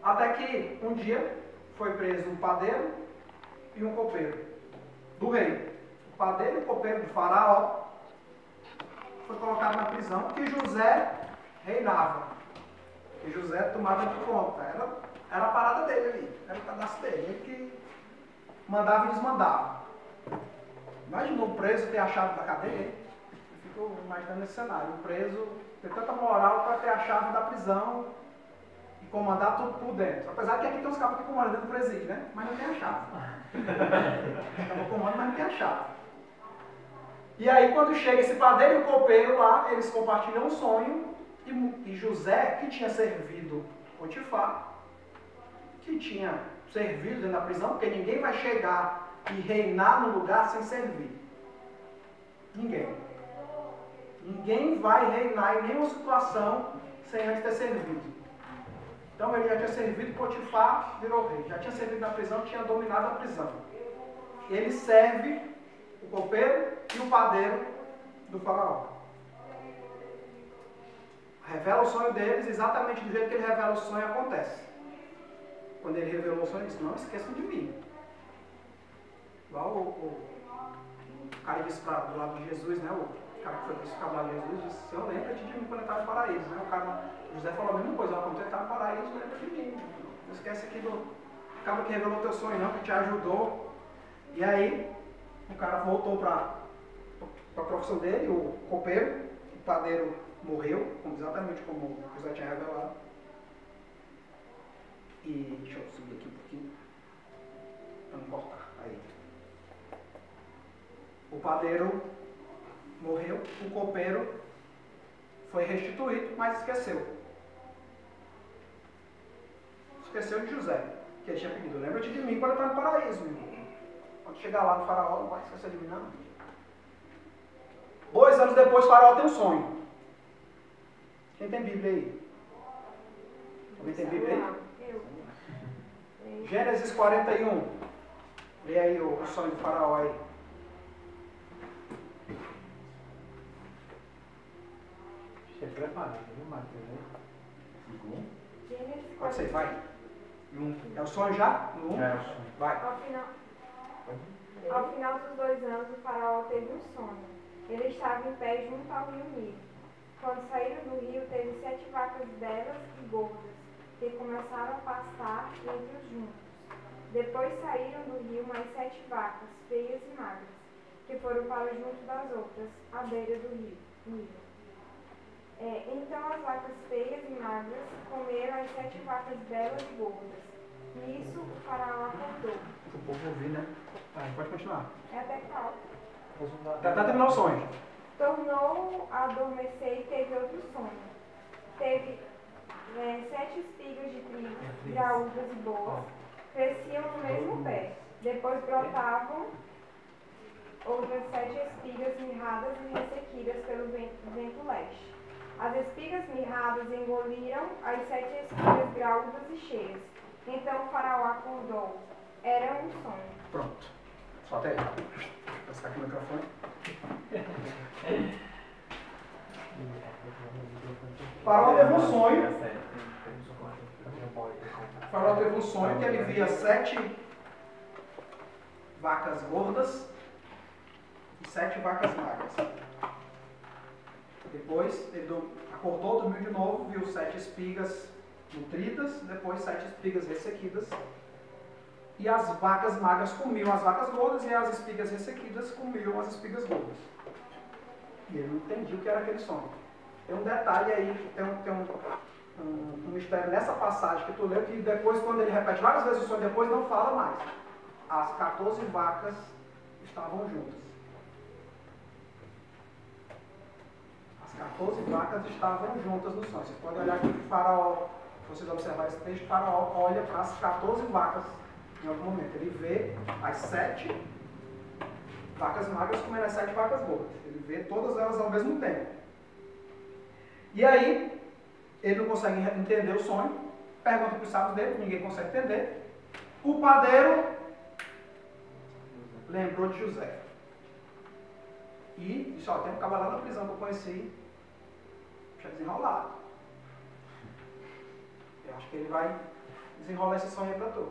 Até que um dia foi preso um padeiro e um copeiro do rei. O padeiro e o copeiro do faraó foi colocado na prisão que José reinava. E José tomava de conta. Era a parada dele ali, era o pedaço dele. Ele que mandava e desmandava. Imaginou o preso ter a chave da cadeia? Eu fico imaginando esse cenário. O preso tem tanta moral para ter a chave da prisão e comandar tudo por dentro. Apesar que aqui tem uns cabos que comandam dentro do presídio, né? Mas não tem a chave. Acabou comando, mas não tem a chave. E aí quando chega esse padeiro e o copeiro lá, eles compartilham um sonho e José, que tinha servido Potifar, que tinha servido dentro da prisão, porque ninguém vai chegar e reinar no lugar sem servir. Ninguém. Ninguém vai reinar em nenhuma situação sem antes ter servido. Então ele já tinha servido Potifar, virou rei. Já tinha servido na prisão, tinha dominado a prisão. Ele serve o copeiro e o padeiro do faraó. Revela o sonho deles, exatamente do jeito que ele revela o sonho acontece. Quando ele revelou o sonho, ele disse, não esqueçam de mim. Igual o cara disse do lado de Jesus, né? O cara que foi crucificado do lado de Jesus disse, Senhor, lembra-te de mim quando eu estava no paraíso. Né? José falou a mesma coisa, quando você estava no paraíso, lembra de mim. Não esquece aqui do cara que revelou teu sonho não, que te ajudou. E aí, o cara voltou para a profissão dele, o copeiro, o padeiro morreu, exatamente como José tinha revelado. E deixa eu subir aqui um pouquinho, para não cortar. Aí. O padeiro morreu, o copeiro foi restituído, mas esqueceu. Esqueceu de José, que ele tinha pedido. Lembra-te de mim quando eu estava no paraíso, meu irmão. Quando chegar lá no faraó, não vai esquecer de mim, não. 2 anos depois, o faraó tem um sonho. Quem tem Bíblia aí? Alguém tem Bíblia aí? Gênesis 41. Lê aí o sonho do faraó aí. Você prepara, viu, Matheus? Pode ser, vai. É o sonho já? No 1? Já é o sonho. Vai. Ao final dos 2 anos, o faraó teve um sonho. Ele estava em pé junto ao rio Nilo. Quando saíram do rio, teve 7 vacas belas e gordas, que começaram a pastar entre os juncos. Depois saíram do rio mais 7 vacas, feias e magras, que foram para junto das outras, à beira do rio Nilo. Então as vacas feias e magras comeram as 7 vacas belas e gordas. Nisso o faraó acordou. O povo ouvir, né? Pode continuar. É até qual? Até terminar o sonho. Tornou a adormecer e teve outro sonho. Teve 7 espigas de trigo, graúdas e boas, cresciam no mesmo pé. Depois brotavam outras 7 espigas mirradas e ressequidas pelo vento leste. As espigas mirradas engoliram as 7 espigas graúdas e cheias. Então o faraó acordou. Era um sonho. Pronto. Solta aí. Vou passar aqui o microfone. O faraó teve um sonho. O faraó teve um sonho que ele via 7 vacas gordas e 7 vacas magras. Depois ele acordou, dormiu de novo, viu 7 espigas nutridas, depois 7 espigas ressequidas. E as vacas magras comiam as vacas gordas e as espigas ressequidas comiam as espigas gordas. E ele não entendia o que era aquele sonho. Tem um detalhe aí, tem um mistério nessa passagem que tu leu, que depois, quando ele repete várias vezes o sonho, depois não fala mais. As 14 vacas estavam juntas. As 14 vacas estavam juntas no sonho. Vocês podem olhar aqui que o faraó, se vocês observarem esse texto, o faraó olha para as 14 vacas em algum momento. Ele vê as 7 vacas magras comendo as 7 vacas gordas. Ele vê todas elas ao mesmo tempo. E aí, ele não consegue entender o sonho, pergunta para os sábios dele, ninguém consegue entender. O padeiro lembrou de José. E disse, ó, tem um cara lá na prisão que eu conheci, já desenrolado. Eu acho que ele vai desenrola esse sonho aí para tu.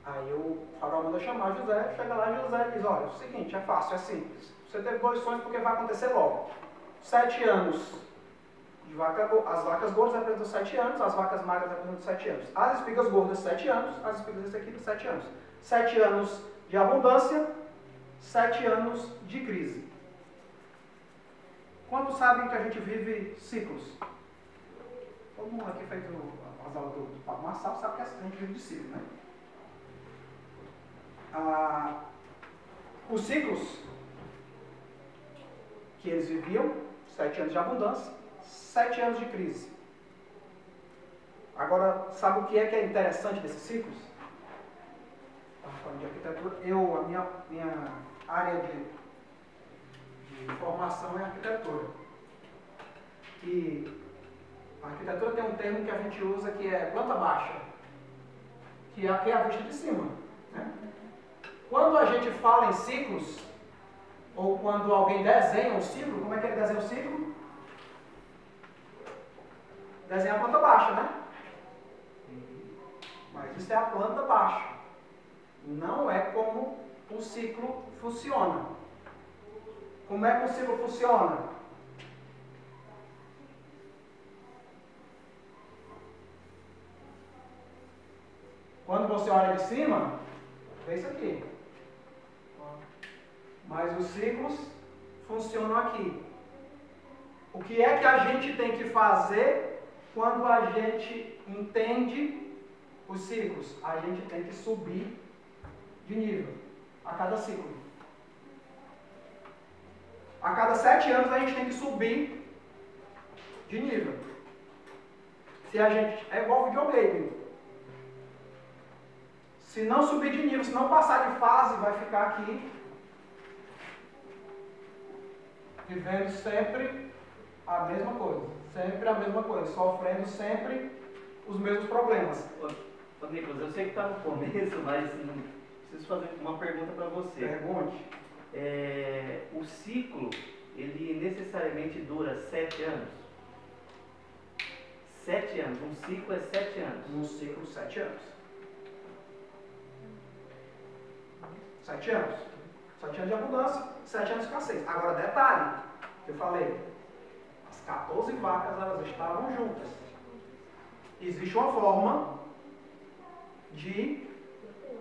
Aí o faraó manda chamar José, chega lá e José diz, olha, é o seguinte, é fácil, é simples. Você teve 2 sonhos porque vai acontecer logo. 7 anos de vaca, as vacas gordas representam 7 anos, as vacas magras representam 7 anos. As espigas gordas, 7 anos, as espigas desse aqui, 7 anos. 7 anos de abundância, 7 anos de crise. Quantos sabem que a gente vive ciclos? Todo mundo aqui feito as aulas do Pablo Marçal sabe que a gente vive de ciclo, né? Os ciclos que eles viviam, 7 anos de abundância, 7 anos de crise. Agora, sabe o que é interessante desses ciclos? Estava falando de arquitetura. A minha área de formação é arquitetura. E a arquitetura tem um termo que a gente usa que é planta baixa, que é a vista de cima, né? Quando a gente fala em ciclos, ou quando alguém desenha um ciclo, como é que ele desenha o ciclo? Desenha a planta baixa, né? Mas isso é a planta baixa. Não é como o ciclo funciona. Como é que o ciclo funciona? Quando você olha de cima, é isso aqui. Mas os ciclos funcionam aqui. O que é que a gente tem que fazer quando a gente entende os ciclos? A gente tem que subir de nível a cada ciclo. A cada 7 anos a gente tem que subir de nível. Se a gente é igual videogame. Se não subir de nível, se não passar de fase, vai ficar aqui vivendo sempre a mesma coisa. Sempre a mesma coisa. Sofrendo sempre os mesmos problemas. Ô Nicolas, eu sei que está no começo, mas preciso fazer uma pergunta para você. Pergunte. O ciclo, ele necessariamente dura 7 anos? 7 anos. Um ciclo é 7 anos. Um ciclo, 7 anos. 7 anos. 7 anos de abundância, 7 anos de escassez. Agora, detalhe, que eu falei, as 14 vacas, elas estavam juntas. Existe uma forma de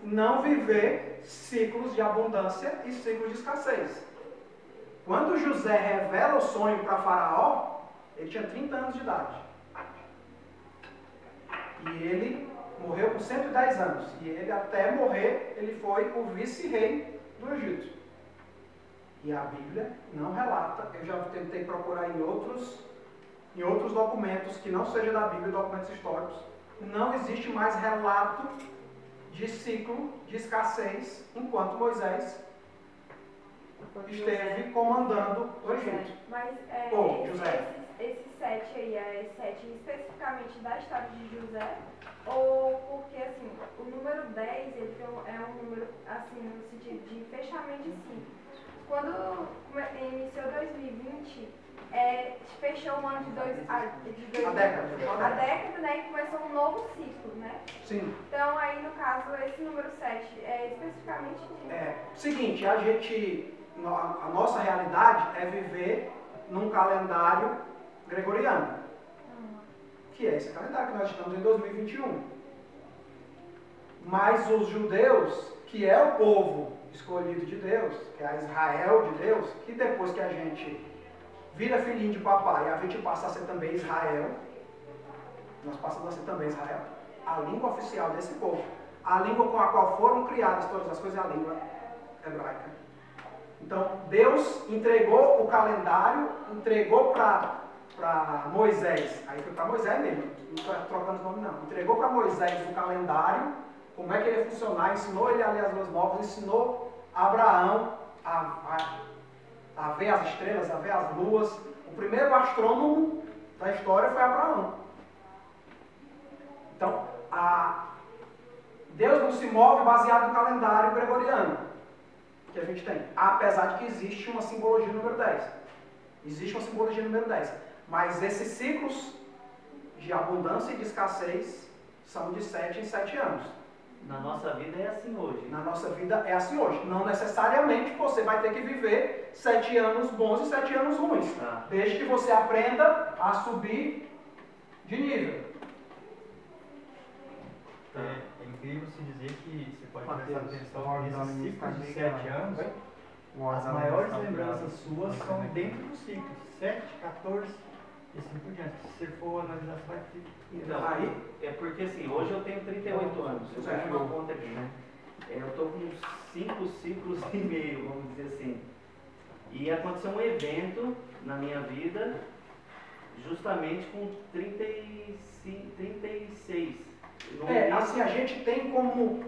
não viver ciclos de abundância e ciclos de escassez. Quando José revela o sonho para Faraó, ele tinha 30 anos de idade. E ele morreu com 110 anos. E ele, até morrer, ele foi o vice-rei do Egito. E a Bíblia não relata, eu já tentei procurar em outros documentos que não sejam da Bíblia, documentos históricos, não existe mais relato de ciclo de escassez enquanto Moisés esteve comandando o Egito. Mas José. Esse 7 aí é 7 especificamente da história de José? Ou porque, assim, o número 10 ele é um número, assim, no sentido de fechamento de ciclo. Quando iniciou 2020, fechou o ano de A década, né, e começou um novo ciclo, né? Sim. Então, aí, no caso, esse número 7 é especificamente de... Seguinte, a nossa realidade é viver num calendário gregoriano, que é esse calendário que nós estamos em 2021. Mas os judeus, que é o povo escolhido de Deus, que é a Israel de Deus, que depois que a gente vira filhinho de papai, a gente passa a ser também Israel, nós passamos a ser também Israel, a língua oficial desse povo, a língua com a qual foram criadas todas as coisas é a língua hebraica. Então, Deus entregou o calendário, entregou para Moisés, aí foi para Moisés mesmo, não estou trocando os nomes não, entregou para Moisés o calendário, como é que ele ia funcionar, ensinou ele a ler as leis novas, ensinou Abraão a ver as estrelas, a ver as luas. O primeiro astrônomo da história foi Abraão. Então, Deus não se move baseado no calendário gregoriano que a gente tem, apesar de que existe uma simbologia número 10. Existe uma simbologia número 10. Mas esses ciclos de abundância e de escassez são de 7 em 7 anos. Na nossa vida é assim hoje. Na nossa vida é assim hoje. Não necessariamente você vai ter que viver 7 anos bons e 7 anos ruins. Tá. Desde que você aprenda a subir de nível. É incrível se dizer que você pode prestar Mateus, atenção nesses ciclos de Instagram. 7 anos. O As Adam maiores está lembranças ligado. suas são dentro dos ciclos. 7, 14 e assim por diante. Se você for analisar, você vai ter. Então, Aí- é porque assim, hoje eu tenho 38 anos, eu Certo. fiz uma conta aqui, né? Eu estou com uns 5 ciclos e meio, vamos dizer assim. E aconteceu um evento na minha vida, justamente com 36. No início- Assim, a gente tem como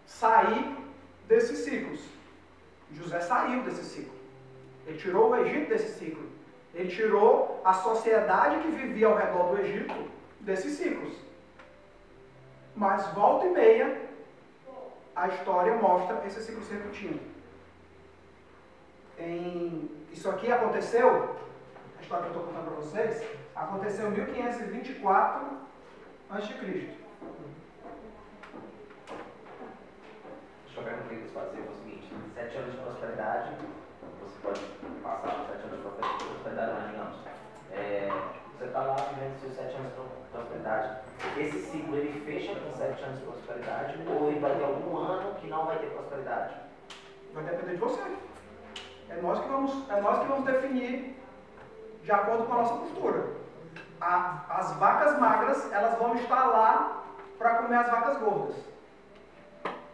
sair desses ciclos. José saiu desse ciclo. Ele tirou o Egito desse ciclo. Ele tirou a sociedade que vivia ao redor do Egito desses ciclos. Mas volta e meia, a história mostra esse ciclo se repetindo. Isso aqui aconteceu, a história que eu estou contando para vocês, aconteceu em 1524 a.C. Deixa eu ver o que eles faziam. É o seguinte: 7 anos de prosperidade, você pode passar por 7 anos de prosperidade, mas digamos, você está lá vivendo seus 7 anos de prosperidade. Esse ciclo ele fecha com 7 anos de prosperidade, ou ele vai ter algum ano que não vai ter prosperidade? Vai depender de você. É nós que vamos definir de acordo com a nossa postura. As vacas magras, elas vão estar lá para comer as vacas gordas.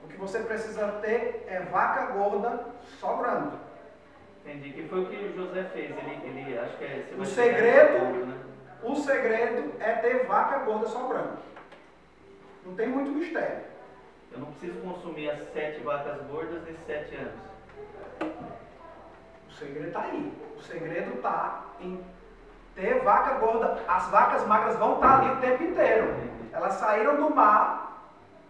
O que você precisa ter é vaca gorda sobrando. Entendi, que foi o que o José fez. Ele acho que é. você O vai segredo- chegar nesse ponto, né? O segredo é ter vaca gorda sobrando. Não tem muito mistério. Eu não preciso consumir as 7 vacas gordas nesses 7 anos. O segredo está aí. O segredo está em ter vaca gorda. As vacas magras vão estar ali o tempo inteiro. Elas saíram do mar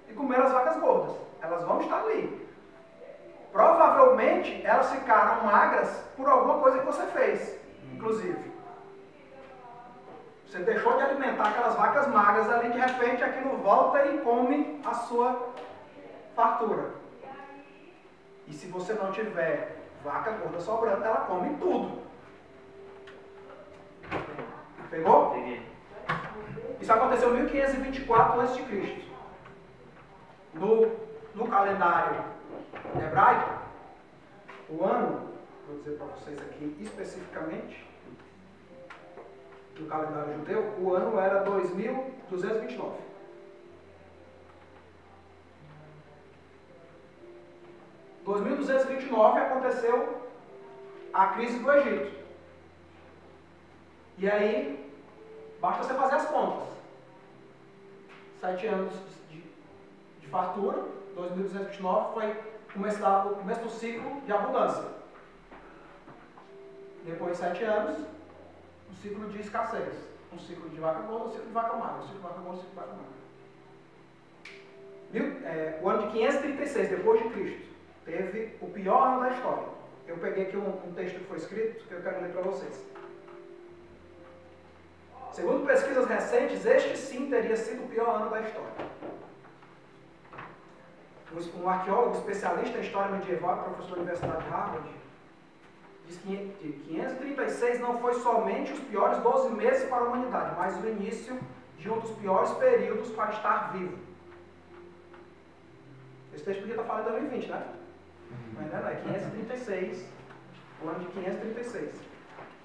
e comeram as vacas gordas. Elas vão estar ali. Provavelmente elas ficaram magras por alguma coisa que você fez, inclusive. Você deixou de alimentar aquelas vacas magras ali, de repente aquilo volta e come a sua fartura. E se você não tiver vaca gorda sobrando, ela come tudo. Pegou? Peguei. Isso aconteceu em 1524 a.C. No calendário hebraico, o ano, vou dizer para vocês aqui especificamente, no calendário judeu, o ano era 2229. Em 2229 aconteceu a crise do Egito. E aí, basta você fazer as contas. 7 anos de fartura, 2229 foi o começo do ciclo de abundância. Depois de 7 anos, um ciclo de escassez. Um ciclo de vaca gorda, um ciclo de vaca magra. Um ciclo de vaca gorda, um ciclo de vaca magra. O ano de 536 depois de Cristo teve o pior ano da história. Eu peguei aqui um texto que foi escrito que eu quero ler para vocês. Segundo pesquisas recentes, este sim teria sido o pior ano da história. Um arqueólogo especialista em história medieval, professor da Universidade de Harvard, diz que 536 não foi somente os piores 12 meses para a humanidade, mas o início de um dos piores períodos para estar vivo. Esse texto podia estar falando de 2020, né? Mas não é 536, o ano de 536.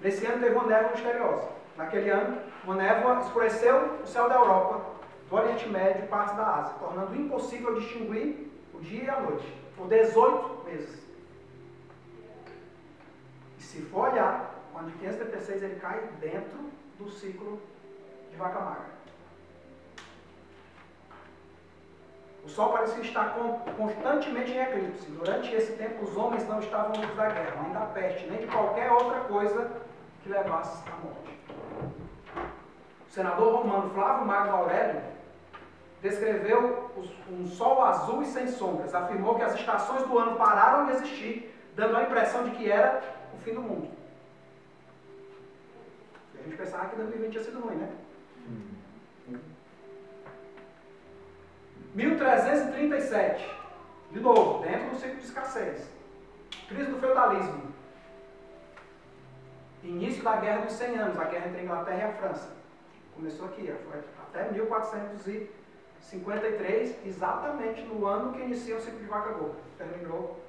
Nesse ano teve uma névoa misteriosa. Naquele ano, uma névoa escureceu o céu da Europa, do Oriente Médio e parte da Ásia, tornando impossível distinguir o dia e a noite, por 18 meses. E se for olhar, o ano de 536 ele cai dentro do ciclo de vaca magra. O Sol parecia estar constantemente em eclipse. Durante esse tempo, os homens não estavam livres da guerra, nem da peste, nem de qualquer outra coisa que levasse à morte. O senador romano Flávio Marcos Aurélio descreveu um sol azul e sem sombras. Afirmou que as estações do ano pararam de existir, dando a impressão de que era o fim do mundo. E a gente pensava que 2020 tinha sido ruim, né? 1337, de novo, dentro do ciclo de escassez. Crise do feudalismo. Início da Guerra dos 100 Anos, a guerra entre a Inglaterra e a França. Começou aqui, foi até 1453, exatamente no ano que inicia o ciclo de vaca gorda. Terminou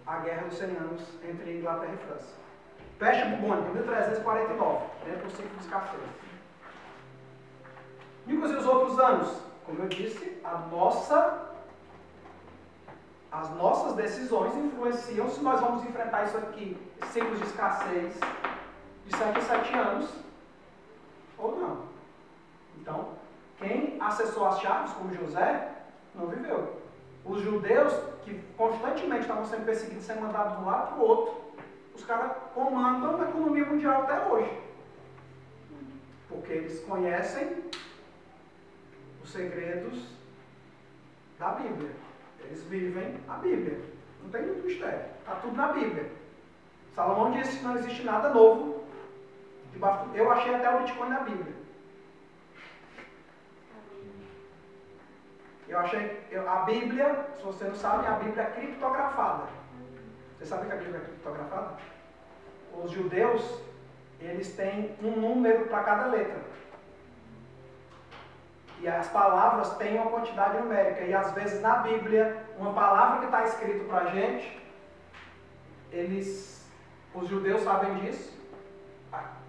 a Guerra dos 100 Anos entre Inglaterra e França. Peste bubônica, 1349, dentro do ciclo de escassez. E os outros anos? Como eu disse, as nossas decisões influenciam se nós vamos enfrentar isso aqui, ciclos de escassez de 7 em 7 anos, ou não. Então, quem acessou as chaves, como José, não viveu. Os judeus, que constantemente estavam sendo perseguidos, sendo mandados de um lado para o outro, os caras comandam a economia mundial até hoje. Porque eles conhecem os segredos da Bíblia. Eles vivem a Bíblia. Não tem muito mistério. Está tudo na Bíblia. Salomão disse que não existe nada novo. Eu achei até o Bitcoin na Bíblia. A Bíblia, se você não sabe, a Bíblia é criptografada. Você sabe que a Bíblia é criptografada? Os judeus, eles têm um número para cada letra. E as palavras têm uma quantidade numérica. E às vezes na Bíblia, uma palavra que está escrita para a gente, os judeus sabem disso.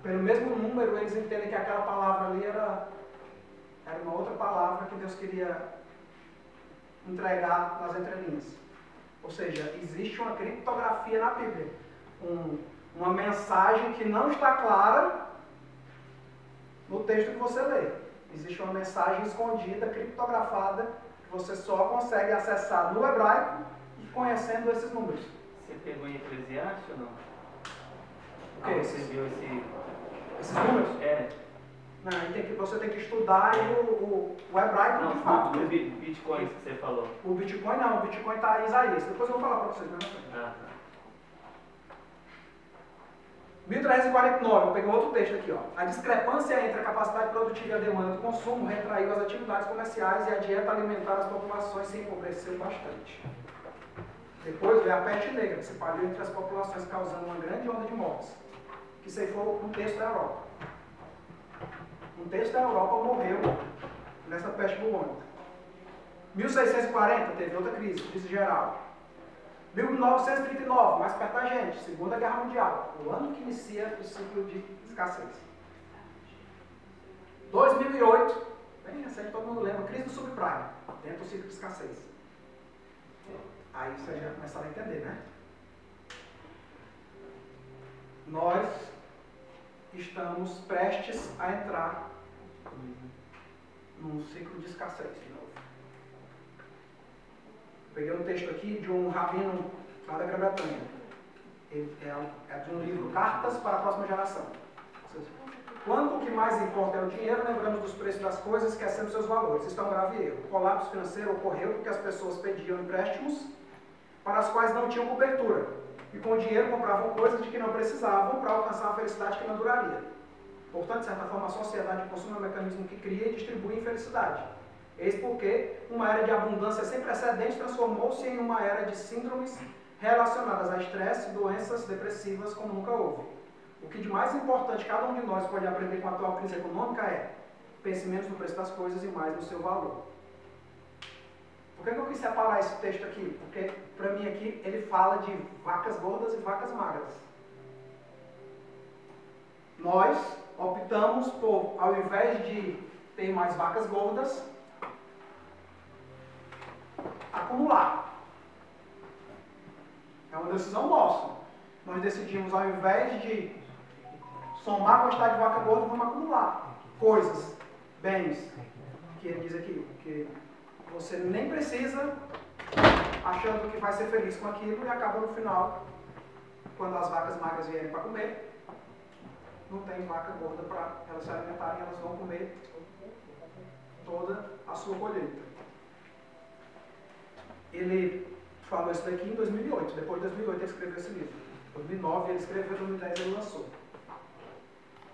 Pelo mesmo número, eles entendem que aquela palavra ali era uma outra palavra que Deus queria entregar nas entrelinhas. Ou seja, existe uma criptografia na Bíblia. Uma mensagem que não está clara no texto que você lê. Existe uma mensagem escondida, criptografada, que você só consegue acessar no hebraico e conhecendo esses números. Você pegou em Eclesiastes ou não? O que? Você viu Esses números? É. Não, você tem que estudar o hebraico Não, de fato. o Bitcoin que você falou. O Bitcoin não, o Bitcoin está em Isaías. Depois eu vou falar para vocês. Né? Ah, tá. 1349, eu peguei outro texto aqui. Ó. A discrepância entre a capacidade produtiva e a demanda do consumo retraiu as atividades comerciais e a dieta alimentar das populações se empobreceu bastante. Depois veio a peste negra, que se espalhou entre as populações, causando uma grande onda de mortes, que ceifou um terço da Europa. Um terço da Europa morreu nessa peste bubônica. 1640 teve outra crise geral. 1939, mais perto da gente, Segunda Guerra Mundial, o ano que inicia o ciclo de escassez. 2008, bem recente, todo mundo lembra, crise do subprime, dentro do ciclo de escassez. Aí você já começa a entender, né? Nós estamos prestes a entrar num ciclo de escassez de novo. Peguei um texto aqui de um rabino lá da Grã-Bretanha. É de um livro, Cartas para a Próxima Geração. Quando o que mais importa é o dinheiro, lembramos dos preços das coisas, esquecemos seus valores. Isso é um grave erro. O colapso financeiro ocorreu porque as pessoas pediam empréstimos para as quais não tinham cobertura. E com o dinheiro compravam coisas de que não precisavam para alcançar a felicidade que não duraria. Portanto, de certa forma, a sociedade de consumo é um mecanismo que cria e distribui infelicidade. Eis porque uma era de abundância sem precedentes transformou-se em uma era de síndromes relacionadas a estresse e doenças depressivas como nunca houve. O que de mais importante cada um de nós pode aprender com a atual crise econômica é: pense menos no preço das coisas e mais no seu valor. Por que eu quis separar esse texto aqui? Porque, para mim, aqui ele fala de vacas gordas e vacas magras. Nós optamos por, ao invés de ter mais vacas gordas, acumular. É uma decisão nossa. Nós decidimos, ao invés de somar a quantidade de vaca gorda, vamos acumular coisas, bens, que ele diz aqui, que você nem precisa, achando que vai ser feliz com aquilo, e acaba no final, quando as vacas magras vierem para comer, não tem vaca gorda para elas se alimentarem, elas vão comer toda a sua colheita. Ele falou isso daqui em 2008, depois de 2008 ele escreveu esse livro. Em 2009 ele escreveu, em 2010 ele lançou.